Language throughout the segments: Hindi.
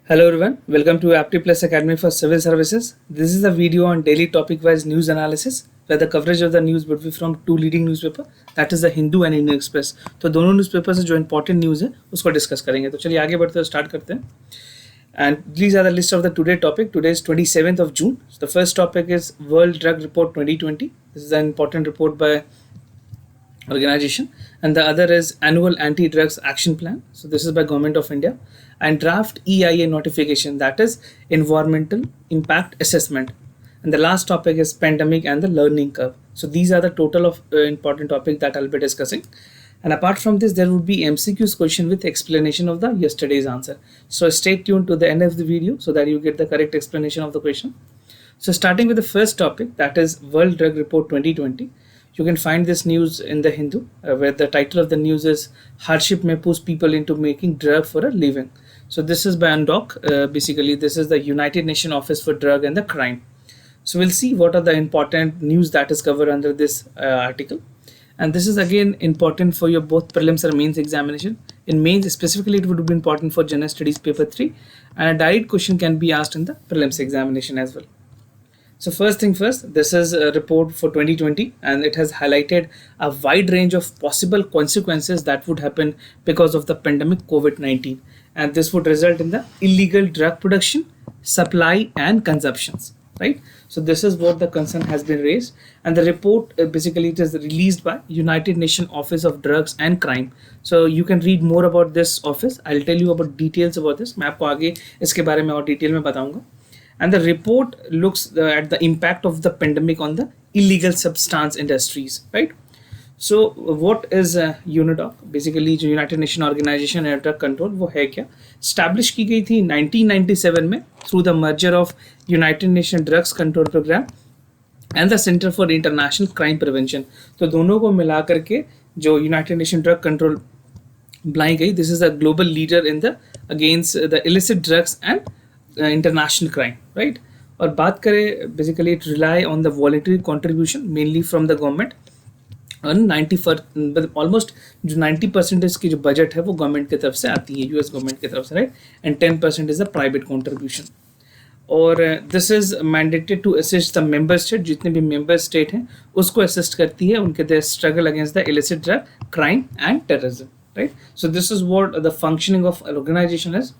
Hello everyone, welcome to Apti Plus Academy for Civil Services. This is a video on daily topic-wise news analysis where the coverage of the news would be from two leading newspaper, that is the Hindu and Indian Express. तो दोनों न्यूज़पेपर से जो important news है उसको डिस्कस करेंगे. तो चलिए आगे बढ़ते हैं, स्टार्ट करते हैं. And these are the list of the today topic. Today is 27th of June. So the first topic is World Drug Report 2020. This is an important report by organization, and the other is annual anti-drugs action plan. So this is by government of India, and draft EIA notification, that is environmental impact assessment. And the last topic is pandemic and the learning curve. So these are the total of important topics that I'll be discussing. And apart from this, there would be MCQs question with explanation of the yesterday's answer. So stay tuned to the end of the video so that you get the correct explanation of the question. So starting with the first topic, that is World Drug Report 2020. You can find this news in the Hindu, where the title of the news is Hardship May Push People into Making Drug for a Living. So this is by UNODC. Basically, this is the United Nations Office for Drug and the Crime. So we'll see what are the important news that is covered under this article. And this is again important for your both prelims and mains examination. In mains specifically, it would be important for General Studies paper 3, and a direct question can be asked in the prelims examination as well. So first thing first, this is a report for 2020, and it has highlighted a wide range of possible consequences that would happen because of the pandemic COVID-19, and this would result in the illegal drug production, supply and consumptions, right? So this is what the concern has been raised, and the report basically it is released by United Nations Office of Drugs and Crime. So you can read more about this office. I'll tell you about details about this. मैं आपको आगे इसके बारे में और डिटेल में बताऊंगा. And the report looks at the impact of the pandemic on the illegal substance industries, right? So what is UNODC? Basically जो United Nations Organization and Drug Control वो है क्या? Establish की गई थी 1997 में through the merger of United Nations Drugs Control Program and the Center for International Crime Prevention. तो दोनों को मिला करके जो United Nations Drug Control बनाई गई, this is a global leader in the against the illicit drugs and international crime, right? और बात करें basically it rely on the voluntary contribution mainly from the government, और 90 almost जो 90% की जो बजट है वो गवर्नमेंट की तरफ से आती है, यूएस गवर्नमेंट की तरफ से, right? And 10% is a private contribution. और this is mandated to assist the member state, जितने भी मेंबर स्टेट हैं उसको असिस्ट करती है उनके the struggle against the illicit drug, crime and terrorism, right? So this is what the functioning of organisation is.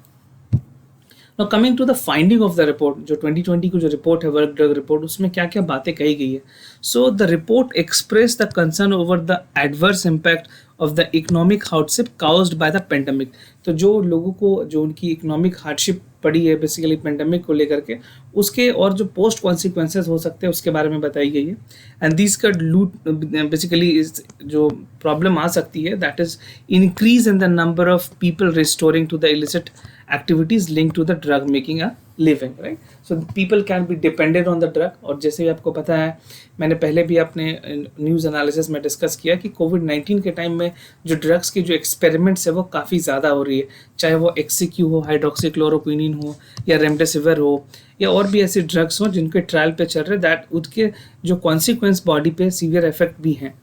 Now coming to the finding of the report, जो 2020 को जो रिपोर्ट है वर्ल्ड ड्रग रिपोर्ट, उसमें क्या क्या बातें कही गई है. So the report express the concern over the adverse impact of the economic hardship caused by the pandemic. तो जो लोगों को जो उनकी इकोनॉमिक हार्डशिप पड़ी है बेसिकली पेंडेमिक को लेकर के, उसके और जो पोस्ट कॉन्सिक्वेंसेज हो सकते हैं उसके बारे में बताई गई है. एंड दिस का लूट बेसिकली जो प्रॉब्लम आ सकती है, that is increase in the number of people restoring to the illicit activities linked to the drug making a living, right? So people can be dependent on the drug. और जैसे भी आपको पता है, मैंने पहले भी अपने न्यूज़ एनालिसिस में डिस्कस किया कि कोविड-19 के टाइम में जो ड्रग्स के जो एक्सपेरिमेंट्स है वो काफ़ी ज़्यादा हो रही है, चाहे वो एक्सिक्यू हो, हाइड्रोक्सीक्लोरोक्विनिन हो, या रेमडेसिविर हो, या और भी ऐसे ड्रग्स हो जिनके ट्रायल पे चल रहे, दैट उसके जो कॉन्सिक्वेंस बॉडी पे सीवियर इफेक्ट भी हैं.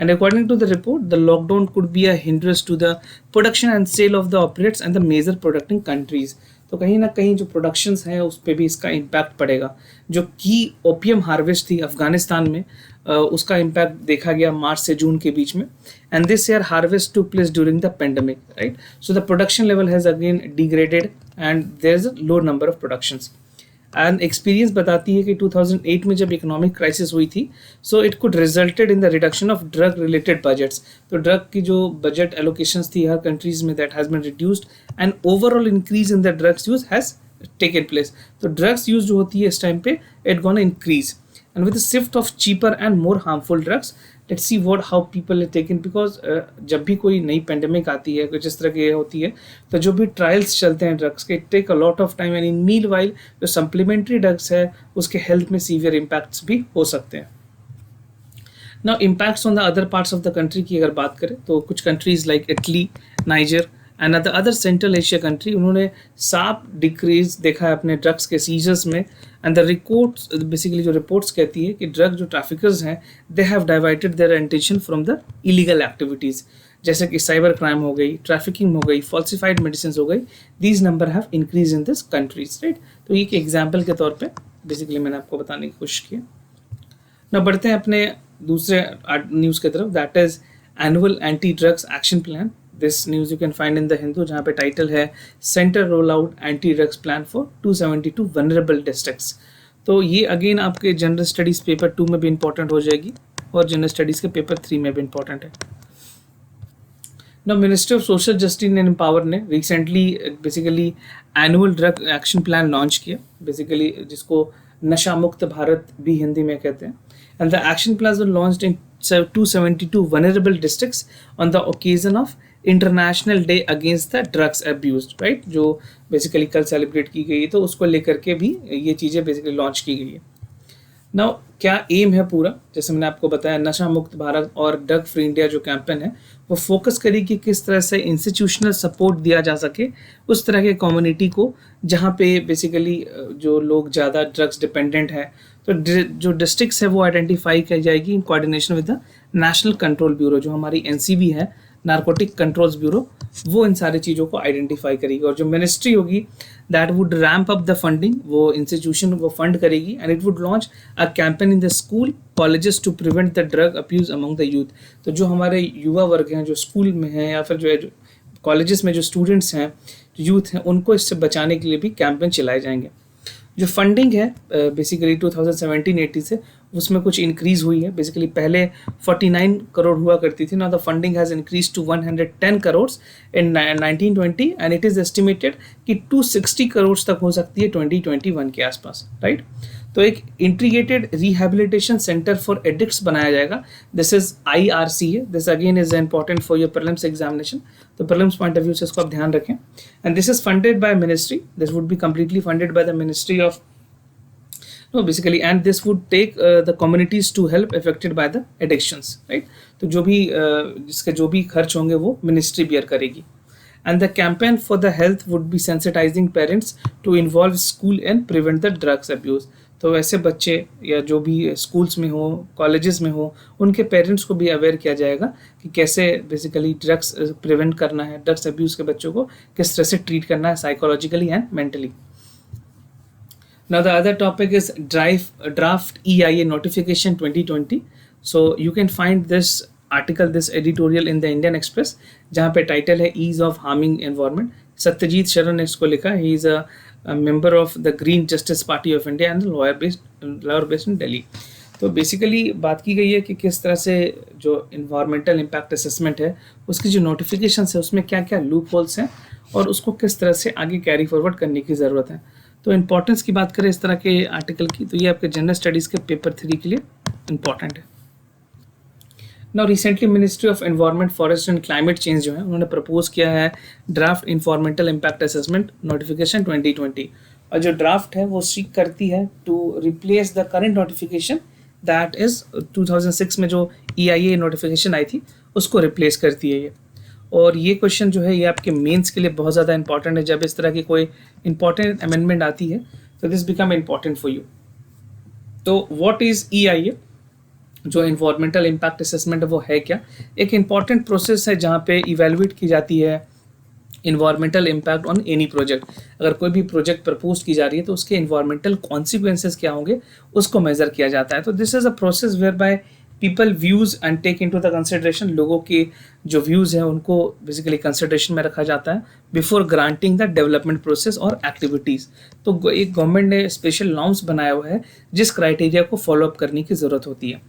And according to the report, the lockdown could be a hindrance to the production and sale of the opioids and the major producing countries. तो कहीं ना कहीं जो प्रोडक्शंस हैं उस पर भी इसका इम्पैक्ट पड़ेगा. जो की ओपियम हार्वेस्ट थी अफगानिस्तान में, उसका इम्पैक्ट देखा गया मार्च से जून के बीच में. And this year harvest took place during the pandemic, right? So the production level has again degraded and there is a low number of productions. And experience बताती है कि 2008 में जब इकोनॉमिक क्राइसिस हुई थी, so it could resulted in the reduction of drug related budgets. तो ड्रग की जो बजट एलोकेशंस थी हर कंट्रीज में, that has been reduced and overall increase in the drugs use has taken place. तो ड्रग्स यूज जो होती है इस टाइम पे, it gonna increase. And with the shift of cheaper and more harmful drugs, let's see how people are taken, because जब भी कोई नई पेंडेमिक आती है, कुछ इस तरह की होती है, तो जो भी ट्रायल्स चलते हैं ड्रग्स के, take a lot of time, and in meanwhile जो सप्लीमेंट्री ड्रग्स है उसके हेल्थ में सीवियर इम्पैक्ट्स भी हो सकते हैं. Now impacts on the other parts of the country की अगर बात करें, तो कुछ countries like Italy, niger and other central Asia country, उन्होंने साफ डिक्रीज देखा है अपने ड्रग्स के सीजर्स में. एंड द रिपोर्ट्स बेसिकली जो रिपोर्ट्स कहती है कि ड्रग जो ट्रैफिकर्स हैं, they have diverted their attention from the illegal activities. जैसे कि साइबर क्राइम हो गई, ट्रैफिकिंग हो गई, फॉल्सिफाइड मेडिसिन हो गई, these number have increase in this countries, right. तो एक एग्जाम्पल के तौर पे बेसिकली मैंने आपको बताने की कोशिश की। ना बढ़ते हैं अपने दूसरे न्यूज़ की तरफ, that is annual anti drugs action plan. This news you can find in the Hindu, जहाँ पे टाइटल है centre roll out anti drugs plan for 272 vulnerable districts. तो ये अगेन आपके जनरल स्टडीज़ पेपर 2 में भी इंपॉर्टेंट हो जाएगी और जनरल स्टडीज़ के पेपर 3 में भी इंपॉर्टेंट है। Now, Ministry of Social Justice and Empower ने recently basically annual drug action plan launch किया, बेसिकली जिसको नशा मुक्त भारत भी हिंदी में कहते हैं। And the action plan was launched in 272 vulnerable districts on the occasion of international day against the drugs abuse, right, जो बेसिकली कल सेलिब्रेट की गई है, तो उसको लेकर के भी ये चीज़ें बेसिकली लॉन्च की गई है। नाउ क्या एम है पूरा, जैसे मैंने आपको बताया नशा मुक्त भारत और ड्रग फ्री इंडिया जो कैंपेन है वो फोकस करेगी कि किस तरह से इंस्टीट्यूशनल सपोर्ट दिया जा सके उस तरह के कम्युनिटी को जहाँ पे बेसिकली जो लोग ज़्यादा ड्रग्स डिपेंडेंट है, तो जो डिस्ट्रिक्ट्स है वो आइडेंटिफाई की जाएगी in coordination with the national control bureau, जो हमारी एनसीबी है, नारकोटिक कंट्रोल्स ब्यूरो, वो इन सारी चीज़ों को आइडेंटिफाई करेगी। और जो मिनिस्ट्री होगी that would ramp up the funding, वो इंस्टीट्यूशन वो फंड करेगी and it would launch a campaign in the school colleges to prevent the drug abuse among the youth. तो जो हमारे युवा वर्ग हैं जो स्कूल में हैं या फिर जो है कॉलेजेस में जो स्टूडेंट्स हैं, जो यूथ हैं, उनको इससे बचाने के लिए भी कैंपेन चलाए जाएंगे। जो फंडिंग है बेसिकली 2017-18 से उसमें कुछ इंक्रीज़ हुई है। बेसिकली पहले 49 करोड़ हुआ करती थी, now the funding has increase to 110 crore in 1920 and it is estimated कि 260 करोड़ तक हो सकती है 2021 के आसपास, राइट। तो एक integrated rehabilitation centre for addicts बनाया जाएगा, this is IRCA, this again is important for your prelims examination, तो प्रीलिम्स पॉइंट ऑफ व्यू से इसको आप ध्यान रखें। And this is funded by ministry, this would be completely funded by the ministry of basically, and this would take the communities to help affected by the addictions, right. तो जो भी जिसके जो भी खर्च होंगे वो मिनिस्ट्री बियर करेगी। And the campaign for the health would be sensitizing parents to involve school and prevent the drugs abuse। तो वैसे बच्चे या जो भी स्कूल्स में हो, कॉलेजेस में हो, उनके पेरेंट्स को भी अवेयर किया जाएगा कि कैसे बेसिकली ड्रग्स प्रिवेंट करना है, ड्रग्स अब्यूज़ के बच्चों को किस तरह से ट्रीट करना है psychologically and mentally. Now the other topic is draft EIA notification 2020। So you can find this article, this editorial in the Indian Express, जहाँ पे टाइटल है ease of harming environment. Satyajit Sharan ने इसको लिखा, he is a member of the Green Justice Party of India and lawyer based in Delhi. तो बेसिकली बात की गई है कि किस तरह से जो इन्वायरमेंटल इम्पैक्ट असेसमेंट है उसकी जो नोटिफिकेशन है उसमें क्या क्या लूप होल्स हैं और उसको किस तरह से आगे कैरी फॉरवर्ड करने की ज़रूरत है। तो इंपॉर्टेंस की बात करें इस तरह के आर्टिकल की, तो ये आपके जनरल स्टडीज़ के पेपर 3 के लिए इम्पॉर्टेंट है। Now recently ministry of environment, forest and climate change जो है उन्होंने प्रपोज किया है draft environmental impact assessment notification 2020, और जो ड्राफ्ट है वो सीक करती है to replace the current notification that is 2006 में जो EIA नोटिफिकेशन आई थी उसको रिप्लेस करती है ये। और ये क्वेश्चन जो है ये आपके मेंस के लिए बहुत ज़्यादा इंपॉर्टेंट है, जब इस तरह की कोई इंपॉर्टेंट अमेंडमेंट आती है तो this become important for you. तो व्हाट इज़ EIA, जो इन्वायरमेंटल इम्पैक्ट असेसमेंट है वो है क्या? एक इम्पॉर्टेंट प्रोसेस है जहाँ पे इवेलुएट की जाती है environmental impact on any project. अगर कोई भी प्रोजेक्ट प्रपोज की जा रही है तो उसके इन्वायरमेंटल कॉन्सिक्वेंसेस क्या होंगे उसको मेजर किया जाता है। तो this is a process whereby people views and take into the consideration, लोगों के जो व्यूज़ हैं उनको बेसिकली कंसिडरेशन में रखा जाता है before granting the development process और एक्टिविटीज़। तो एक गवर्नमेंट ने स्पेशल नॉर्म्स बनाया हुआ है जिस क्राइटेरिया को फॉलोअप करने की ज़रूरत होती है।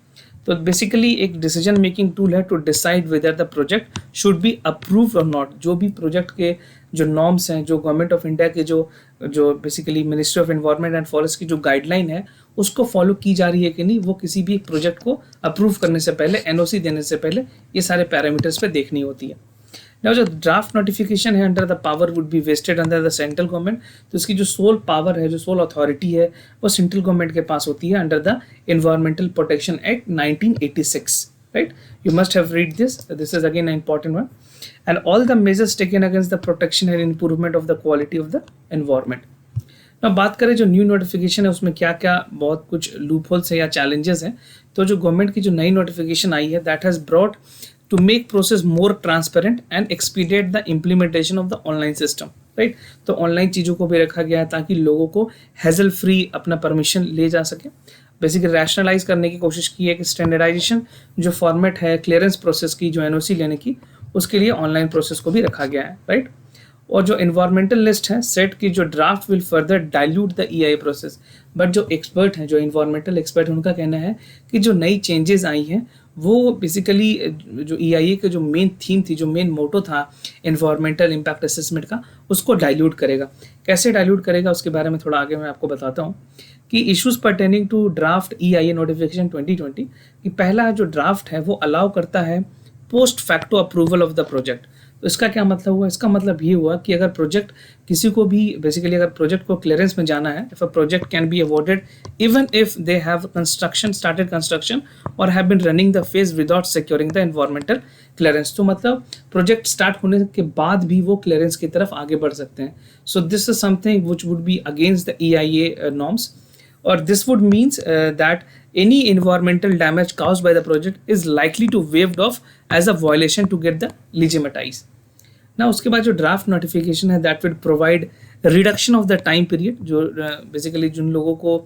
तो बेसिकली एक डिसीजन मेकिंग टूल है to decide whether the project should be approved और नॉट। जो भी प्रोजेक्ट के जो नॉर्म्स हैं, जो गवर्नमेंट ऑफ इंडिया के जो basically ministry of environment and forest की जो गाइडलाइन है उसको फॉलो की जा रही है कि नहीं, वो किसी भी प्रोजेक्ट को अप्रूव करने से पहले, NOC देने से पहले ये सारे पैरामीटर्स पे देखनी होती है। नाउ जो ड्राफ्ट नोटिफिकेशन है under the power would be vested under the central government, तो इसकी जो सोल पावर है, जो सोल अथॉरिटी है वो सेंट्रल गवर्नमेंट के पास होती है under the environmental protection act 1986, right? You must have read this. This is again an important one. And all the measures taken against the protection and improvement of the quality of the environment. Now बात करें जो न्यू नोटिफिकेशन है उसमें क्या क्या बहुत कुछ लूप होल्स है या चैलेंजेस हैं। तो जो गवर्नमेंट की जो नई नोटिफिकेशन आई है that has brought to make process more transparent and expedite the implementation of the online system, right. तो ऑनलाइन चीज़ों को भी रखा गया है ताकि लोगों को हैजल फ्री अपना परमिशन ले जा सके। बेसिकली रैशनलाइज करने की कोशिश की है कि स्टैंडर्डाइजेशन जो फॉर्मेट है क्लियरेंस प्रोसेस की, जो एनओसी लेने की, उसके लिए ऑनलाइन प्रोसेस को भी रखा गया है, राइट। और जो इन्वायरमेंटल लिस्ट है सेट की जो draft will further dilute the EIA process. But जो एक्सपर्ट हैं, जो इन्वायरमेंटल एक्सपर्ट हैं, उनका कहना है कि जो नई चेंजेस आई हैं वो बेसिकली जो ईआईए के जो मेन थीम थी, जो मेन मोटो था इन्वायरमेंटल इम्पैक्ट असेसमेंट का, उसको डाइल्यूट करेगा। कैसे डाइल्यूट करेगा उसके बारे में थोड़ा आगे मैं आपको बताता हूँ कि issues pertaining to draft EIA notification 2020 कि पहला जो ड्राफ्ट है वो अलाउ करता है post facto approval of the project. तो इसका क्या मतलब हुआ? इसका मतलब ये हुआ कि अगर प्रोजेक्ट किसी को भी बेसिकली अगर प्रोजेक्ट को क्लियरेंस में जाना है, if a project can be awarded even if they have started construction और have been running the phase without securing the environmental clearance. तो मतलब प्रोजेक्ट स्टार्ट होने के बाद भी वो क्लियरेंस की तरफ आगे बढ़ सकते हैं। सो this is something which would be against the EIA norms, or this would means that any environmental damage caused by the project is likely to waived off as a violation to get the legitimized. ना उसके बाद जो ड्राफ्ट नोटिफिकेशन है that will provide reduction of the time period. जो बेसिकली जिन लोगों को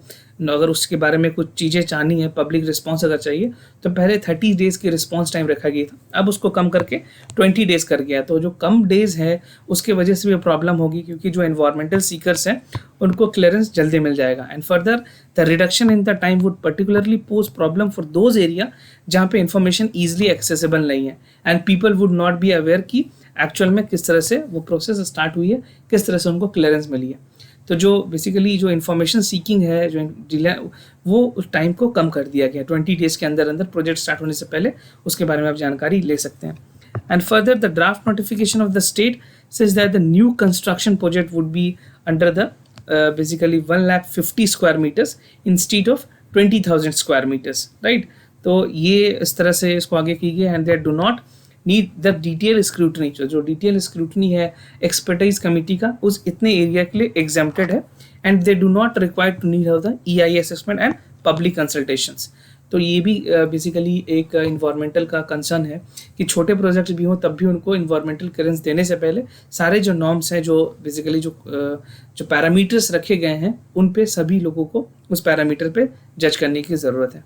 अगर उसके बारे में कुछ चीज़ें चाहनी है, पब्लिक रिस्पांस अगर चाहिए, तो पहले 30 डेज़ की रिस्पांस टाइम रखा गया था, अब उसको कम करके 20 डेज़ कर गया। तो जो कम डेज़ है उसके वजह से भी प्रॉब्लम होगी क्योंकि जो एनवायरमेंटल सीकर्स हैं उनको क्लियरेंस जल्दी मिल जाएगा। And further the reduction in the time would particularly pose problem for those area जहाँ पे इंफॉर्मेशन ईजिली एक्सेसिबल नहीं है and people would not be aware कि एक्चुअल में किस तरह से वो प्रोसेस स्टार्ट हुई है, किस तरह से उनको क्लियरेंस मिली है। तो जो बेसिकली जो इन्फॉर्मेशन सीकिंग है, जो डिले, वो उस टाइम को कम कर दिया गया। 20 डेज़ के अंदर अंदर प्रोजेक्ट स्टार्ट होने से पहले उसके बारे में आप जानकारी ले सकते हैं। And further the draft notification of the state says that the new construction project would be under the basically 150 square metres instead of 20,000 square metres, right. तो ये इस तरह से इसको आगे की गई। And they do not need the detail scrutiny. जो डिटेल स्क्रूटनी है एक्सपर्टाइज कमिटी का, उस इतने एरिया के लिए एग्जेम्प्टेड है। And they do not require to need the EIA assessment and public consultations. तो ये भी बेसिकली एक इन्वायरमेंटल का कंसर्न है कि छोटे प्रोजेक्ट्स भी हों तब भी उनको इन्वायरमेंटल क्लियरेंस देने से पहले सारे जो नॉर्म्स हैं, जो बेसिकली जो पैरामीटर्स रखे गए हैं, उन पे सभी लोगों को उस पैरामीटर पे जज करने की ज़रूरत है।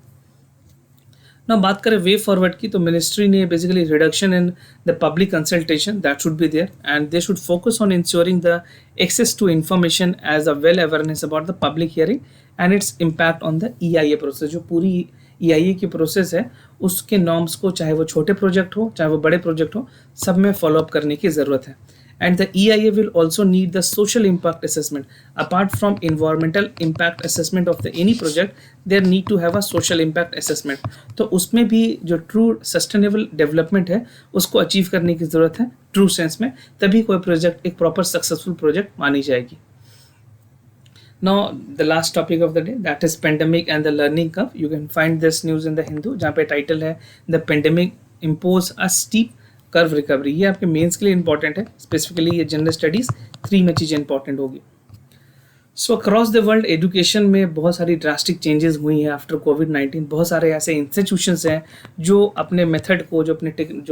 ना बात करें वे फॉरवर्ड की, तो मिनिस्ट्री ने basically reduction in the public consultation that should be there and they should focus on ensuring the access to information as a well awareness about the public hearing and its impact on the EIA process. जो पूरी ईआईए की प्रोसेस है उसके नॉर्म्स को, चाहे वो छोटे प्रोजेक्ट हो चाहे वो बड़े प्रोजेक्ट हो, सब में फॉलोअप करने की ज़रूरत है। And the EIA will also need the social impact assessment. Apart from environmental impact assessment of any project, there need to have a social impact assessment. तो उसमें भी जो true sustainable development है उसको अचीव करने की ज़रूरत है ट्रू सेंस में, तभी कोई प्रोजेक्ट एक प्रॉपर सक्सेसफुल प्रोजेक्ट मानी जाएगी। Now the last topic of the day, that is pandemic and the learning curve. You can find this news in the Hindu जहाँ पे टाइटल है The pandemic impose a steep curve recovery. ये आपके मेंस के लिए इंपॉर्टेंट है, स्पेसिफिकली ये जनरल स्टडीज़ 3 में चीज़ें इंपॉर्टेंट होगी। सो अक्रॉस द वर्ल्ड एजुकेशन में बहुत सारी ड्रास्टिक चेंजेस हुई हैं आफ्टर कोविड-19। बहुत सारे ऐसे इंस्टीट्यूशंस हैं जो अपने मेथड को, जो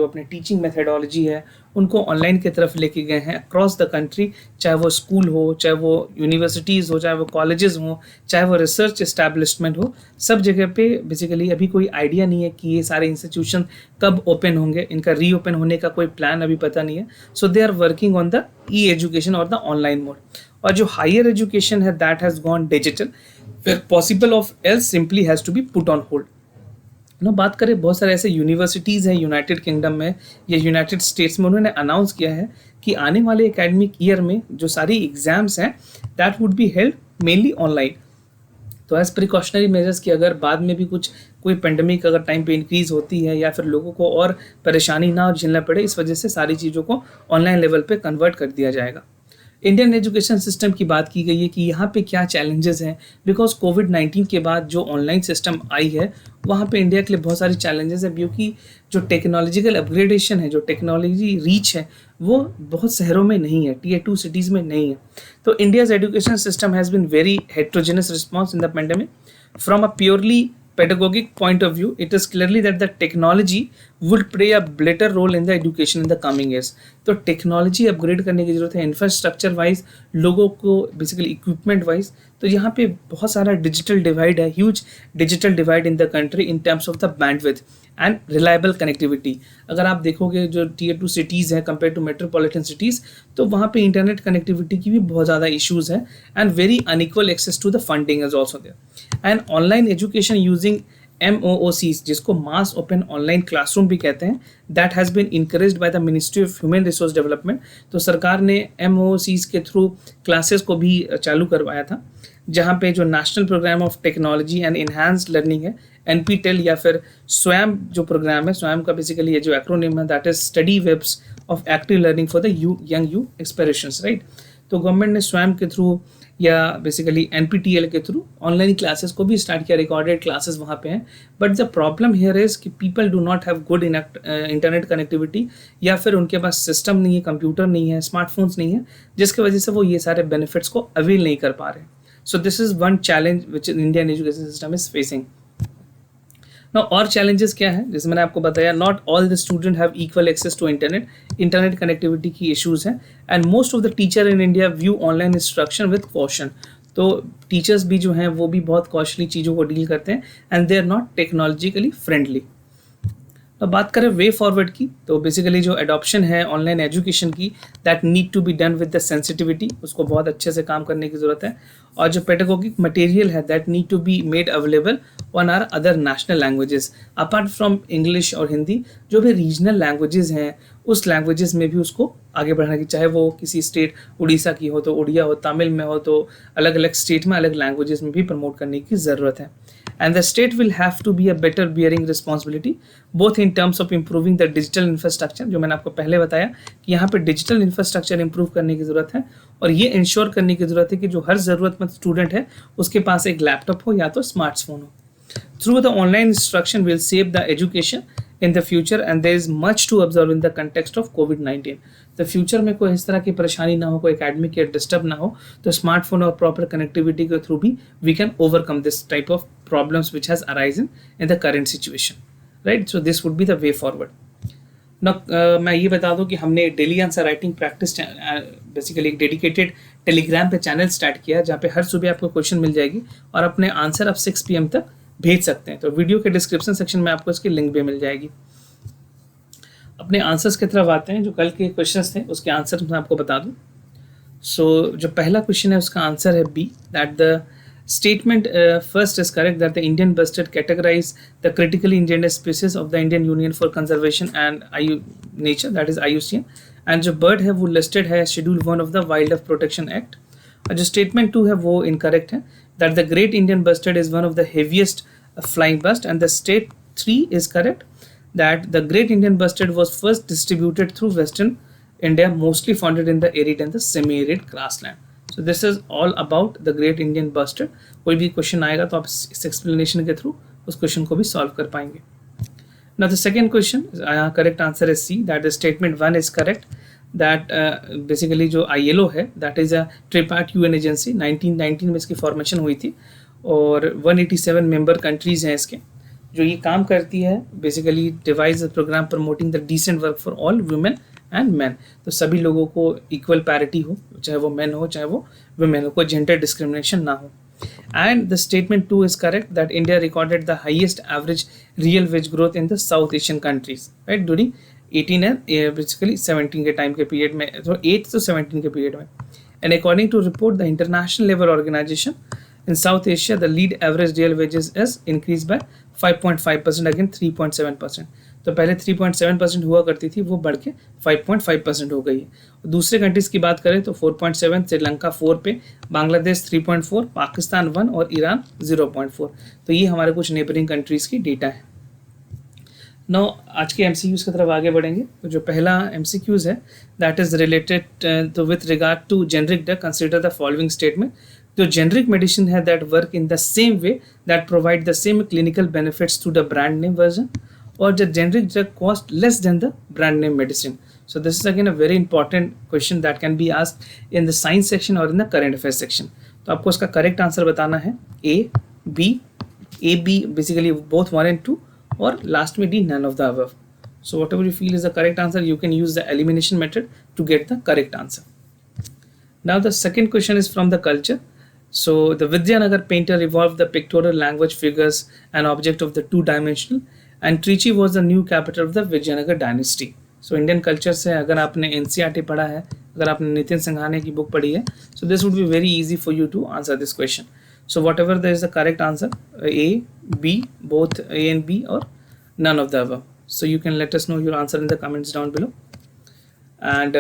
अपने टीचिंग मेथडोलॉजी है उनको ऑनलाइन की तरफ लेके गए हैं अक्रॉस द कंट्री। चाहे वो स्कूल हो, चाहे वो यूनिवर्सिटीज़ हो, चाहे वो कॉलेजेस हो, चाहे वो रिसर्च इस्टेब्लिशमेंट हो, सब जगह पे बेसिकली अभी कोई आइडिया नहीं है कि ये सारे इंस्टीट्यूशन कब ओपन होंगे। इनका रीओपन होने का कोई प्लान अभी पता नहीं है। So they are working on the e education और द ऑनलाइन मोड। और जो हायर एजुकेशन है that has gone digital where possible or else simply has to be put on hold. ना बात करें, बहुत सारे ऐसे यूनिवर्सिटीज़ हैं यूनाइटेड किंगडम में या यूनाइटेड स्टेट्स में, उन्होंने अनाउंस किया है कि आने वाले एकेडमिक ईयर में जो सारी एग्जाम्स हैं that would be held mainly online. तो एज प्रिकॉशनरी मेजर्स की अगर बाद में भी कोई पेंडेमिक अगर टाइम पे इंक्रीज़ होती है या फिर लोगों को और परेशानी ना झेलना पड़े, इस वजह से सारी चीज़ों को ऑनलाइन लेवल पे कन्वर्ट कर दिया जाएगा। इंडियन एजुकेशन सिस्टम की बात की गई है कि यहाँ पे क्या चैलेंजेस हैं, बिकॉज कोविड-19 के बाद जो ऑनलाइन सिस्टम आई है वहाँ पे इंडिया के लिए बहुत सारी चैलेंजेस है, क्योंकि जो टेक्नोलॉजिकल अपग्रेडेशन है, जो टेक्नोलॉजी रीच है, वो बहुत शहरों में नहीं है, Tier 2 सिटीज़ में नहीं है। तो India's education system has been very heterogeneous response in the pandemic from a purely pedagogic point of view, it is clearly that the technology would play a better role in the education in the coming years. तो टेक्नोलॉजी अपग्रेड करने की जरूरत है इंफ्रास्ट्रक्चर वाइज, लोगों को बेसिकली इक्विपमेंट वाइज. तो यहाँ पे बहुत सारा डिजिटल डिवाइड है, huge digital divide in the country in terms of the bandwidth and reliable connectivity. अगर आप देखोगे जो टीयर 2 सिटीज़ हैं कंपेयर टू मेट्रोपॉलिटन सिटीज़, तो वहाँ पे इंटरनेट कनेक्टिविटी की भी बहुत ज़्यादा इश्यूज़ है and very unequal access to the funding is also there. And online education using MOOCs, जिसको मास ओपन ऑनलाइन क्लासरूम भी कहते हैं, that has been encouraged by the ministry of human resource development. तो सरकार ने MOOCs के थ्रू क्लासेस को भी चालू करवाया था, जहाँ पे जो national programme of technology and enhanced learning है NPTEL, या फिर स्वयं जो प्रोग्राम है, स्वयं का बेसिकली ये जो एक्रोनिम है that is study webs of active learning for the young you aspirations, right. तो गवर्नमेंट ने स्वयं के थ्रू या बेसिकली NPTEL के थ्रू ऑनलाइन क्लासेस को भी स्टार्ट किया, रिकॉर्डेड क्लासेस वहाँ पे हैं. But the problem here is कि people do not have good internet connectivity, या फिर उनके पास सिस्टम नहीं है, कंप्यूटर नहीं है, स्मार्टफोन्स नहीं है, जिसकी वजह से वो ये सारे बेनिफिट्स को अवेल नहीं कर पा रहे. So this is one challenge which Indian education system is facing. ना और चैलेंजेस क्या है, जैसे मैंने आपको बताया, not all the student have equal access to internet connectivity की इश्यूज हैं. And most of the teacher in India view online instruction with caution. तो टीचर्स भी जो हैं वो भी बहुत कॉस्टली चीज़ों को डील करते हैं and they are not technologically friendly. तो बात करें वे फॉरवर्ड की, तो बेसिकली जो एडॉप्शन है ऑनलाइन एजुकेशन की, that need to be done with the sensitivity, उसको बहुत अच्छे से काम करने की ज़रूरत है. और जो पेडागोगिक मटेरियल है that need to be made available on our other national languages apart from English और हिंदी. जो भी रीजनल लैंग्वेजेस हैं उस लैंग्वेजेस में भी उसको आगे बढ़ाने की, चाहे वो किसी स्टेट उड़ीसा की हो तो उड़िया हो, तमिल में हो तो अलग अलग स्टेट में अलग लैंग्वेजेस में भी प्रमोट करने की ज़रूरत है. And the state will have to be a better bearing responsibility both in terms of improving the digital infrastructure, जो मैंने आपको पहले बताया कि यहाँ पे डिजिटल इंफ्रास्ट्रक्चर इंप्रूव करने की ज़रूरत है, और ये इंश्योर करने की ज़रूरत है कि जो हर ज़रूरतमंद स्टूडेंट है उसके पास एक लैपटॉप हो या तो स्मार्टफोन हो. Through the online instruction will save the education in the future and there is much to observe in the context of COVID-19. तो फ्यूचर में कोई इस तरह की परेशानी ना हो, कोई एकेडमिक या डिस्टर्ब ना हो, तो स्मार्टफोन और प्रॉपर कनेक्टिविटी के थ्रू भी we can overcome this type of problems which has arisen in the current situation, right. So this would be the way forward. मैं ये बता दूं कि हमने daily answer writing practice basically एक डेडिकेटेड टेलीग्राम पे चैनल स्टार्ट किया, जहाँ पे हर सुबह आपको क्वेश्चन मिल जाएगी और अपने आंसर आप 6 PM तक भेज सकते हैं. तो वीडियो के डिस्क्रिप्शन सेक्शन में आपको इसकी लिंक भी मिल जाएगी. अपने आंसर्स की तरफ आते हैं. जो कल के क्वेश्चंस थे उसके आंसर मैं आपको बता दूं. सो जो पहला क्वेश्चन है उसका आंसर है B, that the statement first is correct that the Indian bustard categorize the critically endangered species of the Indian Union for Conservation and Nature, that is IUCN, and जो bird है वो listed है Schedule 1 of the Wildlife Protection Act. और जो statement 2 है वो incorrect है, that the Great Indian Bustard is one of the heaviest flying bust, and the state 3 is correct, that the Great Indian Bustard was first distributed through Western India, mostly found in the arid and the semi-arid grassland. So this is all about the Great Indian Bustard. कोई भी क्वेश्चन आएगा तो आप इस एक्सप्लेनेशन के थ्रू उस क्वेश्चन को भी सॉल्व कर पाएंगे. Now the second question, correct answer is C, that the statement 1 is correct, that basically जो ILO है that is a tripartite UN agency, 1919 में इसकी फॉर्मेशन हुई थी और 187 मेंबर कंट्रीज हैं इसके, जो ये काम करती है basically device programme promoting the decent work for all women and man. तो सभी लोगों को इक्वल पैरिटी हो, चाहे वो मैन हो चाहे वो वुमेन हो, कोई जेंडर डिस्क्रिमिनेशन ना हो. And the statement 2 is correct, that India recorded the highest average real veg growth in the south Asian countries, right, during 18 and basically 17 के टाइम के पीरियड में, तो 8 to 17 के पीरियड में. And according to report the International Labour Organisation in South Asia, the lead average real wages is increased by 5.5% again 3.7%. तो पहले 3.7% हुआ करती थी, वो बढ़ के 5.5% हो गई है. दूसरे कंट्रीज की बात करें तो 4.7, श्रीलंका 4 पे, बांग्लादेश 3.4, पाकिस्तान 1 और ईरान 0.4. तो ये हमारे कुछ नेबरिंग कंट्रीज की डेटा है. नाउ आज के MCQs की तरफ आगे बढ़ेंगे. तो जो पहला MCQs है that is related to with regard to generic drug, consider the following statement. जो जेनरिक मेडिसिन है that work in the same way that provide the same clinical benefits to the brand name version, और the generic drug cost less than the brand name medicine. So this is again a very important question that can be asked in the science section और in the current affairs section. तो आपको इसका करेक्ट आंसर बताना है A, B A, B, basically both 1 and 2, or last may D, none of the above. So whatever you feel is the correct answer, you can use the elimination method to get the correct answer. Now the second question is from the culture. So the Vidyanagar painter evolved the pictorial language, figures and object of the two-dimensional, and Trichy was the new capital of the Vidyanagar dynasty. So Indian culture से अगर आपने एनसीईआरटी पढ़ा है, अगर आपने नितिन संघाने की बुक पढ़ी है, so this would be very easy for you to answer this question. So whatever there is the correct answer, A, B, both A and B, or none of the above. So you can let us know your answer in the comments down below. And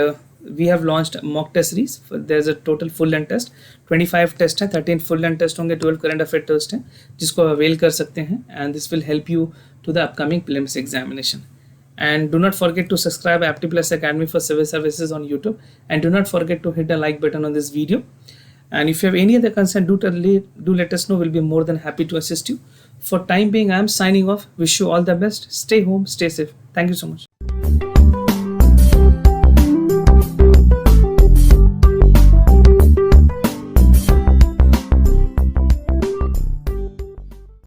we have launched mock test series. There's a total full length test, 25 test है, 13 full length test होंगे, 12 current affair test हैं, जिसको अवेल कर सकते हैं, and this will help you to the upcoming prelims examination. And do not forget to subscribe Aptplus Academy for Civil Services on YouTube, and do not forget to hit the like button on this video. And if you have any other concern, do let us know. We'll be more than happy to assist you. For time being, I am signing off. Wish you all the best. Stay home, stay safe. Thank you so much.